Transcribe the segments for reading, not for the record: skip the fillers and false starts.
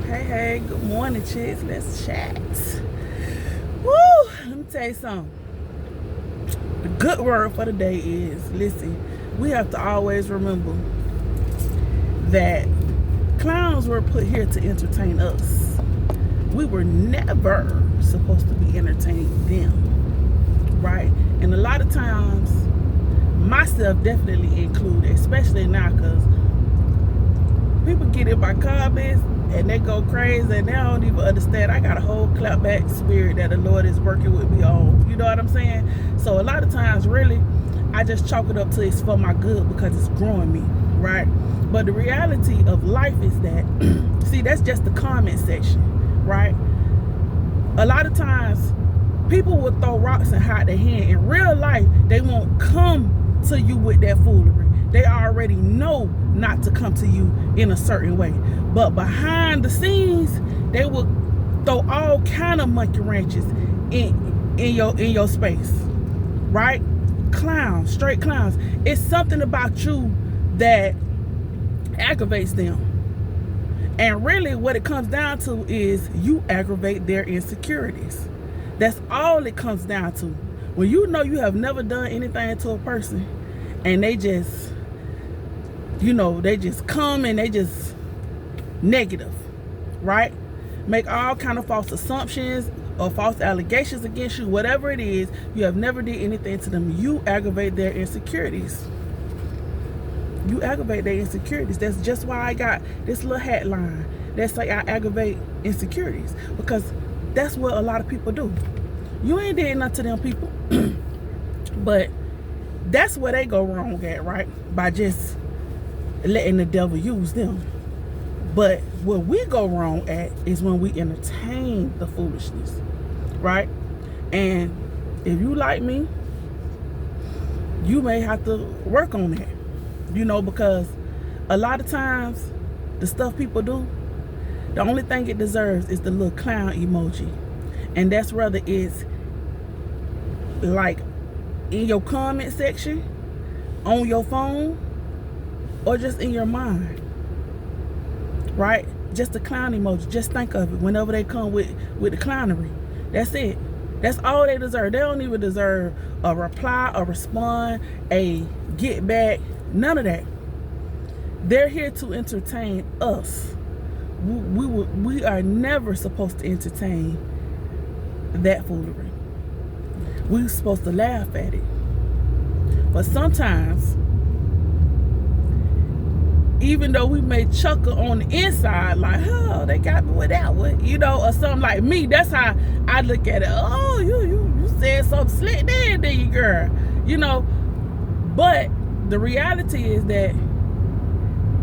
Hey, good morning, chicks. Let's chat. Woo! Let me tell you something. The good word for the day is, listen, we have to always remember that clowns were put here to entertain us. We were never supposed to be entertaining them, right? And a lot of times, myself definitely included, especially now, because people get in my comments and they go crazy and they don't even understand. I got a whole clapback spirit that the Lord is working with me on. You know what I'm saying? So a lot of times, really, I just chalk it up to it's for my good because it's growing me, right? But the reality of life is that, see, that's just the comment section, right? A lot of times, people will throw rocks and hide their hand. In real life, they won't come to you with that foolery. They already know not to come to you in a certain way. But behind the scenes, they will throw all kind of monkey wrenches in your space, right? Clowns, straight clowns. It's something about you that aggravates them. And really what it comes down to is you aggravate their insecurities. That's all it comes down to. When you know you have never done anything to a person and they just, they just come and they just negative, right? Make all kind of false assumptions or false allegations against you, whatever it is, you have never did anything to them. You aggravate their insecurities. You aggravate their insecurities. That's just why I got this little headline. That's like I aggravate insecurities, because that's what a lot of people do. You ain't did nothing to them people, but that's where they go wrong at, right? By just letting the devil use them. But where we go wrong at is when we entertain the foolishness, right? And if you like me, you may have to work on that, because a lot of times the stuff people do, the only thing it deserves is the little clown emoji. And that's whether it's like in your comment section, on your phone, or just in your mind, right? Just a clown emoji. Just think of it whenever they come with the clownery. That's it. That's all they deserve. They don't even deserve a reply, a respond, a get back, none of that. They're here to entertain us. We are never supposed to entertain that foolery. We're supposed to laugh at it. But sometimes, even though we may chuckle on the inside, like, oh, they got me with that one, or something like me, that's how I look at it. Oh, you said something slick there, you girl, But the reality is that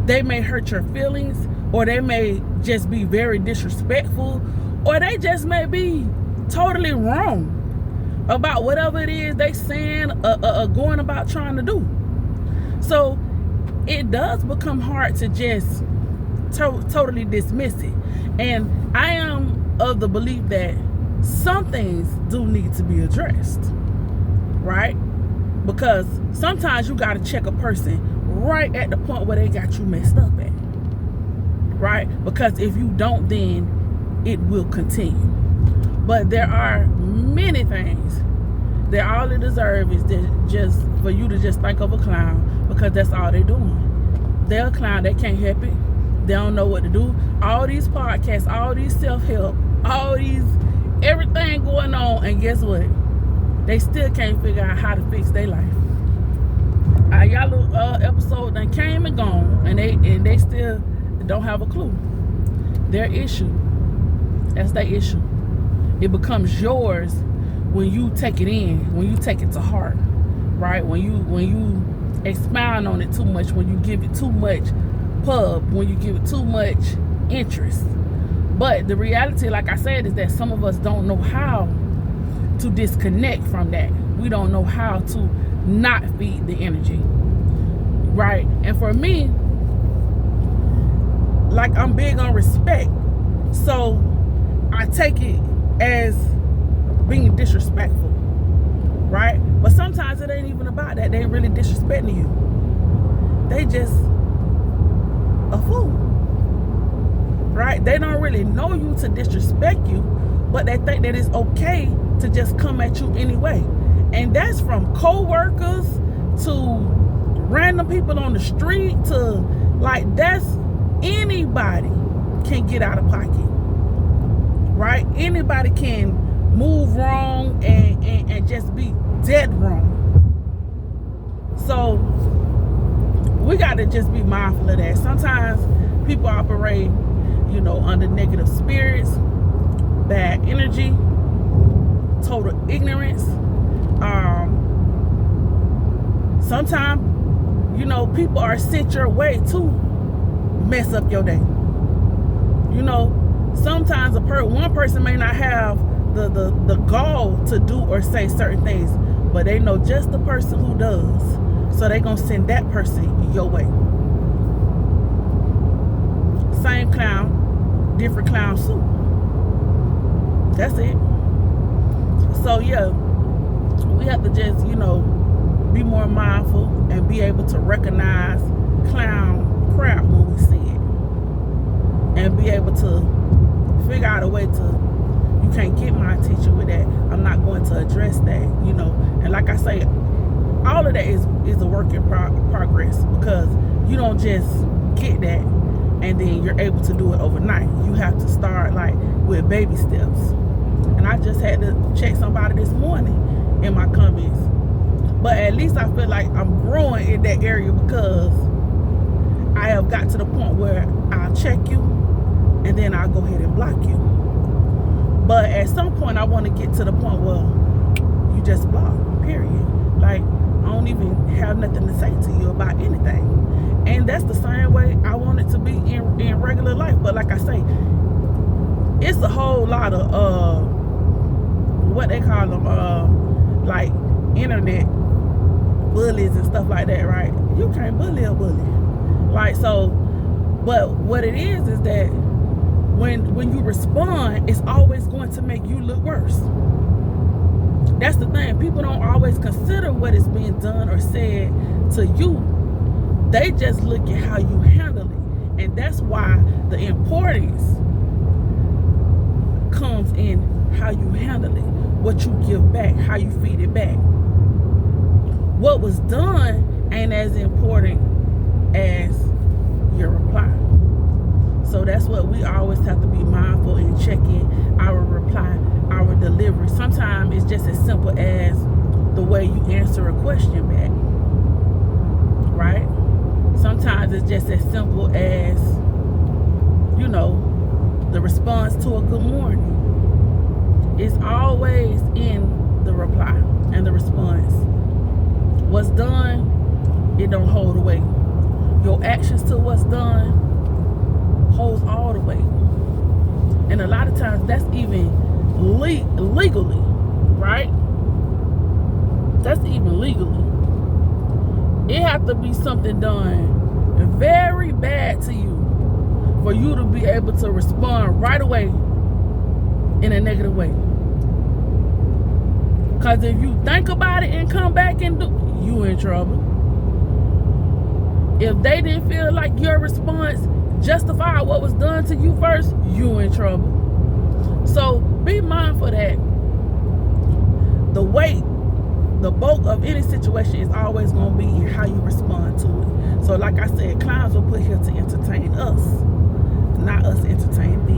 they may hurt your feelings, or they may just be very disrespectful, or they just may be totally wrong about whatever it is they saying or going about trying to do. So it does become hard to just totally dismiss it. And I am of the belief that some things do need to be addressed, right? Because sometimes you got to check a person right at the point where they got you messed up at, right? Because if you don't, then it will continue. But there are many things that all it deserves is just for you to just think of a clown, because that's all they're doing. They're a clown. They can't help it. They don't know what to do. All these podcasts, all these self-help, all these everything going on, and guess what? They still can't figure out how to fix their life. Y'all little episode done came and gone, and they still don't have a clue. Their issue. That's their issue. It becomes yours when you take it in, when you take it to heart, right? When you expound on it too much, when you give it too much pub, when you give it too much interest. But the reality, like I said, is that some of us don't know how to disconnect from that. We don't know how to not feed the energy, right? And for me, like, I'm big on respect, so I take it as being disrespectful, right? But sometimes it ain't even about that. They really disrespecting you. They just a fool. right? They don't really know you to disrespect you, but they think that it's okay to just come at you anyway. And that's from co-workers to random people on the street to, like, that's anybody can get out of pocket, right? Anybody can move wrong and just be dead wrong. So we got to just be mindful of that. Sometimes people operate, you know, under negative spirits, bad energy, total ignorance. Sometimes, you know, people are sent your way to mess up your day. You know, sometimes one person may not have the gall to do or say certain things, but they know just the person who does. So they're going to send that person your way. Same clown, different clown suit. That's it. So yeah, we have to just, you know, be more mindful and be able to recognize clown crap when we see it. And be able to figure out a way to, you can't get my attention with that. I'm not going to address that, you know. And like I say, all of that is a work in progress, because you don't just get that and then you're able to do it overnight. You have to start like with baby steps. And I just had to check somebody this morning in my comments. But at least I feel like I'm growing in that area, because I have got to the point where I'll check you and then I'll go ahead and block you. But at some point I want to get to the point where you just block, period. Like, I don't even have nothing to say to you about anything. And that's the same way I want it to be in regular life. But like I say, it's a whole lot of what they call them, like internet bullies and stuff like that, right? You can't bully a bully. Like, so, but what it is that when you respond, it's always going to make you look worse. That's the thing. People don't always consider what is being done or said to you. They just look at how you handle it. And that's why the importance comes in how you handle it, what you give back, how you feed it back. What was done ain't as important as your reply. So that's what we always have to be mindful in checking our reply, our delivery. Sometimes it's just as simple as the way you answer a question back, right? Sometimes it's just as simple as, you know, the response to a good morning. It's always in the reply and the response. What's done, it don't hold the weight. Your actions to what's done holds all the weight. And a lot of times that's even legally, right? That's even legally. It have to be something done very bad to you for you to be able to respond right away in a negative way. Because if you think about it and come back and do, you in trouble. If they didn't feel like your response justified what was done to you first, you in trouble. So be mindful that the weight, the bulk of any situation is always going to be in how you respond to it. So like I said, clowns were put here to entertain us, not us entertain them.